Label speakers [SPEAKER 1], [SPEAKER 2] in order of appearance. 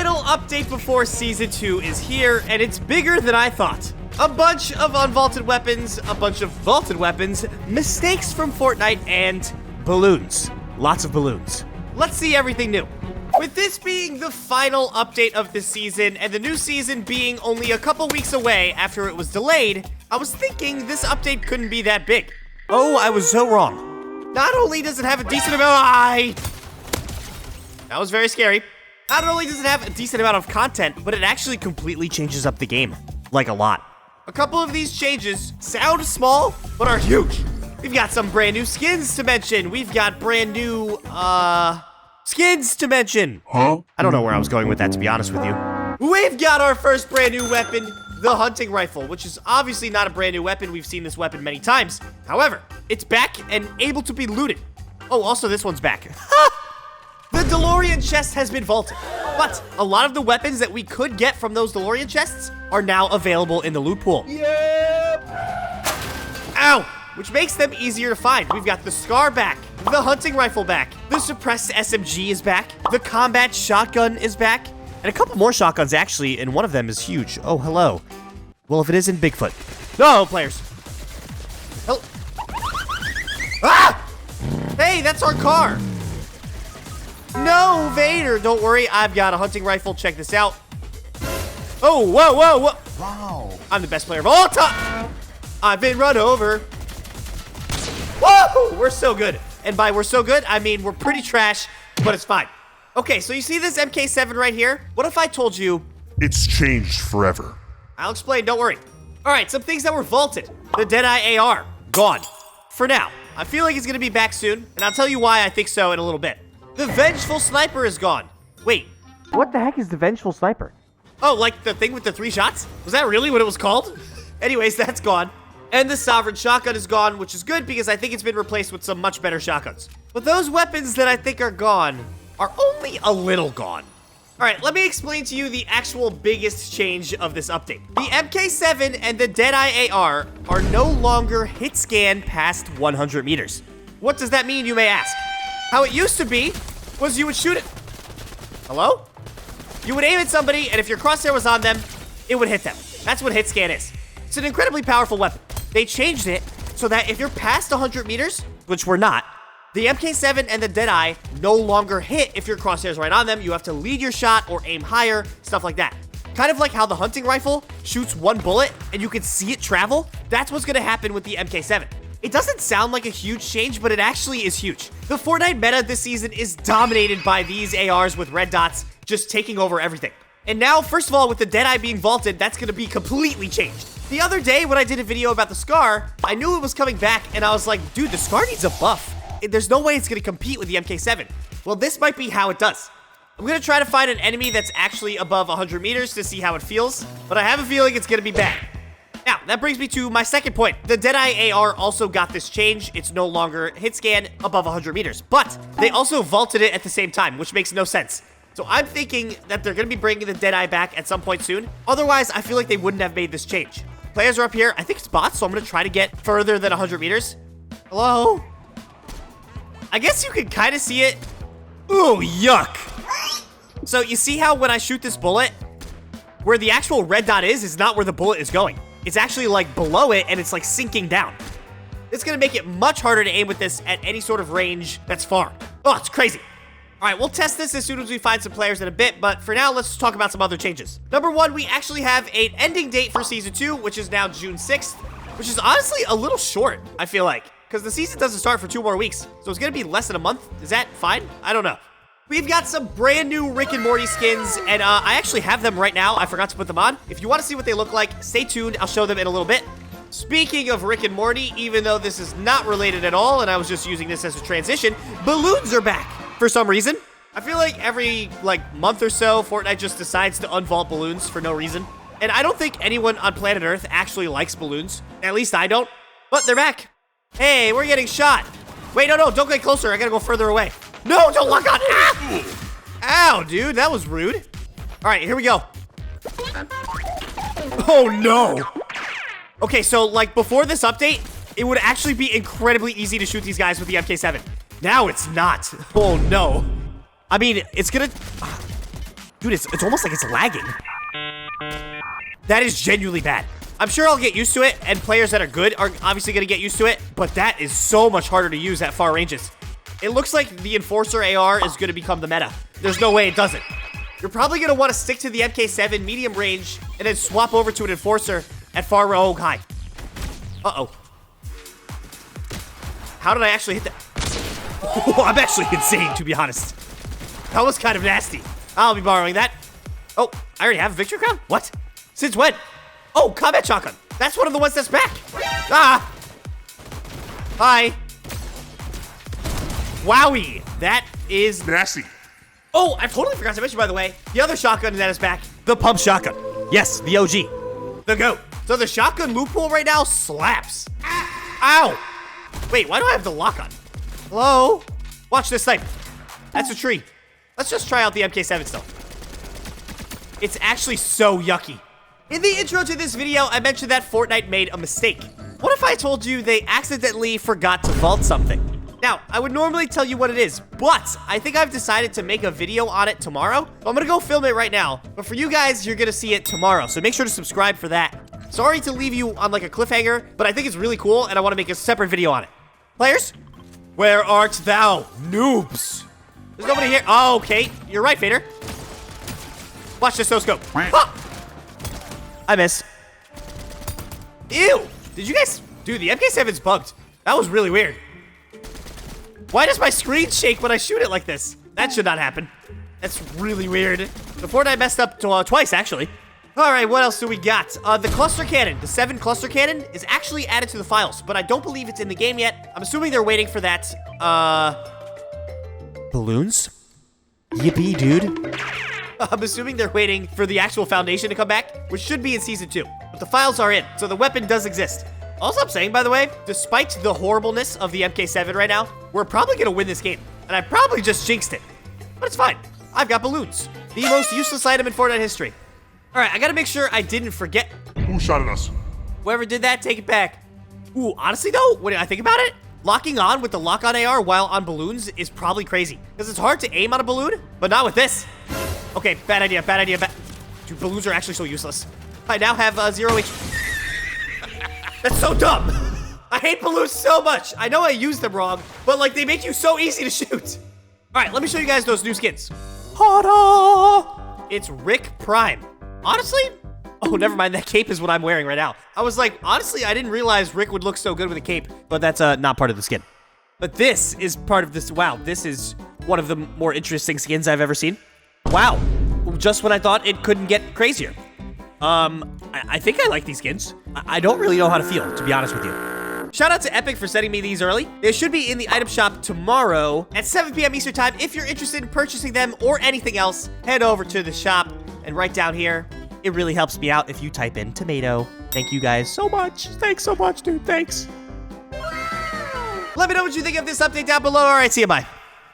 [SPEAKER 1] final update before Season 2 is here, and it's bigger than I thought. A bunch of unvaulted weapons, a bunch of vaulted weapons, mistakes from Fortnite, and balloons. Lots of balloons. Let's see everything new. With this being the final update of the season, and the new season being only a couple weeks away after it was delayed, I was thinking this update couldn't be that big. Oh, I was so wrong. Not only does it have a decent amount that was very scary. Not only does it have a decent amount of content, but it actually completely changes up the game. Like a lot. A couple of these changes sound small, but are huge. We've got some brand new skins to mention. We've got brand new, skins to mention.
[SPEAKER 2] Huh?
[SPEAKER 1] I don't know where I was going with that, to be honest with you. We've got our first brand new weapon, the hunting rifle, which is obviously not a brand new weapon. We've seen this weapon many times. However, it's back and able to be looted. Oh, also this one's back. The DeLorean chest has been vaulted, but a lot of the weapons that we could get from those DeLorean chests are now available in the loot pool.
[SPEAKER 2] Yep.
[SPEAKER 1] Ow! Which makes them easier to find. We've got the Scar back, the hunting rifle back, the suppressed SMG is back, the combat shotgun is back, and a couple more shotguns actually, and one of them is huge. Oh, hello. Well, if it isn't Bigfoot. No, players. Hello. Ah! Hey, that's our car. No, Vader, don't worry. I've got a hunting rifle. Check this out. Oh, whoa, whoa, whoa.
[SPEAKER 2] Wow.
[SPEAKER 1] I'm the best player of all time. I've been run over. Whoa, we're so good. And by we're so good, I mean we're pretty trash, but it's fine. Okay, so you see this MK7 right here? What if I told you?
[SPEAKER 2] It's changed forever.
[SPEAKER 1] I'll explain, don't worry. All right, some things that were vaulted. The Deadeye AR, gone. For now. I feel like it's gonna be back soon, and I'll tell you why I think so in a little bit. The Vengeful Sniper is gone. Wait, what the heck is the Vengeful Sniper? Oh, like the thing with the 3 shots? Was that really what it was called? Anyways, that's gone. And the Sovereign Shotgun is gone, which is good because I think it's been replaced with some much better shotguns. But those weapons that I think are gone are only a little gone. All right, let me explain to you the actual biggest change of this update. The MK7 and the Deadeye AR are no longer hit scan past 100 meters. What does that mean, you may ask? How it used to be was you would shoot it. Hello? You would aim at somebody, and if your crosshair was on them, it would hit them. That's what hit scan is. It's an incredibly powerful weapon. They changed it so that if you're past 100 meters, which we're not, the MK7 and the Deadeye no longer hit if your crosshair's right on them. You have to lead your shot or aim higher, stuff like that. Kind of like how the hunting rifle shoots one bullet and you can see it travel. That's what's gonna happen with the MK7. It doesn't sound like a huge change, but it actually is huge. The Fortnite meta this season is dominated by these ARs with red dots just taking over everything. And now, first of all, with the Deadeye being vaulted, that's gonna be completely changed. The other day when I did a video about the Scar, I knew it was coming back and I was like, dude, the Scar needs a buff. There's no way it's gonna compete with the MK7. Well, this might be how it does. I'm gonna try to find an enemy that's actually above 100 meters to see how it feels, but I have a feeling it's gonna be bad. Now, that brings me to my second point. The Deadeye AR also got this change. It's no longer hit scan above 100 meters, but they also vaulted it at the same time, which makes no sense. So I'm thinking that they're gonna be bringing the Deadeye back at some point soon. Otherwise, I feel like they wouldn't have made this change. Players are up here. I think it's bots, so I'm gonna try to get further than 100 meters. Hello? I guess you can kind of see it. Ooh, yuck. So you see how when I shoot this bullet, where the actual red dot is not where the bullet is going. It's actually like below it and it's like sinking down. It's gonna make it much harder to aim with this at any sort of range that's far. Oh, it's crazy. All right, we'll test this as soon as we find some players in a bit, but for now, let's talk about some other changes. Number one, we actually have an ending date for Season 2, which is now June 6th, which is honestly a little short, I feel like, because the season doesn't start for 2 more weeks, so it's gonna be less than a month. Is that fine? I don't know. We've got some brand new Rick and Morty skins, and I actually have them right now. I forgot to put them on. If you want to see what they look like, stay tuned. I'll show them in a little bit. Speaking of Rick and Morty, even though this is not related at all, and I was just using this as a transition, balloons are back for some reason. I feel like every, month or so, Fortnite just decides to unvault balloons for no reason. And I don't think anyone on planet Earth actually likes balloons. At least I don't. But they're back. Hey, we're getting shot. Wait, no, don't get closer. I gotta go further away. No, don't lock on. Ah! Ow, dude, that was rude. All right, here we go. Oh, no. Okay, so, before this update, it would actually be incredibly easy to shoot these guys with the MK7. Now it's not. Oh, no. I mean, it's gonna... Dude, it's almost like it's lagging. That is genuinely bad. I'm sure I'll get used to it, and players that are good are obviously going to get used to it, but that is so much harder to use at far ranges. It looks like the Enforcer AR is going to become the meta. There's no way it doesn't. You're probably going to want to stick to the MK7 medium range and then swap over to an Enforcer at far high. Uh-oh. How did I actually hit that? Oh, I'm actually insane, to be honest. That was kind of nasty. I'll be borrowing that. Oh, I already have a Victory Crown? What? Since when? Oh, combat shotgun. That's one of the ones that's back. Ah. Hi. Wowie. That is
[SPEAKER 2] Nasty.
[SPEAKER 1] Oh, I totally forgot to mention, by the way, the other shotgun that is back. The pump shotgun. Yes, the OG. The GOAT. So the shotgun loophole right now slaps. Ow. Wait, why do I have the lock on? Hello? Watch this snipe. That's a tree. Let's just try out the MK7 still. It's actually so yucky. In the intro to this video, I mentioned that Fortnite made a mistake. What if I told you they accidentally forgot to vault something? Now, I would normally tell you what it is, but I think I've decided to make a video on it tomorrow. So I'm gonna go film it right now, but for you guys, you're gonna see it tomorrow, so make sure to subscribe for that. Sorry to leave you on like a cliffhanger, but I think it's really cool, and I wanna make a separate video on it. Players, where art thou, noobs? There's nobody here. Oh, okay, you're right, Vader. Watch this no-scope. Ah! I miss. Ew, did you guys, dude, the MK7's bugged. That was really weird. Why does my screen shake when I shoot it like this? That should not happen. That's really weird. The Fortnite messed up twice, actually. All right, what else do we got? The cluster cannon, the 7 cluster cannon is actually added to the files, but I don't believe it's in the game yet. I'm assuming they're waiting for that, balloons? Yippee, dude. I'm assuming they're waiting for the actual foundation to come back, which should be in season 2. But the files are in, so the weapon does exist. Also, I'm saying, by the way, despite the horribleness of the MK7 right now, we're probably gonna win this game. And I probably just jinxed it. But it's fine. I've got balloons. The most useless item in Fortnite history. All right, I gotta make sure I didn't forget.
[SPEAKER 2] Who shot at us?
[SPEAKER 1] Whoever did that, take it back. Ooh, honestly though, when I think about it, locking on with the lock-on AR while on balloons is probably crazy. Because it's hard to aim on a balloon, but not with this. Okay, bad idea, bad idea, bad. Dude, balloons are actually so useless. I now have 0 HP. That's so dumb. I hate balloons so much. I know I used them wrong, but like they make you so easy to shoot. All right, let me show you guys those new skins. Ta-da! It's Rick Prime. Honestly, oh, never mind. That cape is what I'm wearing right now. I was like, honestly, I didn't realize Rick would look so good with a cape, but that's not part of the skin. But this is part of this. Wow, this is one of the more interesting skins I've ever seen. Wow, just when I thought it couldn't get crazier. I think I like these skins. I don't really know how to feel, to be honest with you. Shout out to Epic for sending me these early. They should be in the item shop tomorrow at 7 p.m. Eastern time. If you're interested in purchasing them or anything else, head over to the shop and right down here. It really helps me out if you type in tomato. Thank you guys so much. Thanks so much, dude. Thanks. Let me know what you think of this update down below. All right, see you, bye.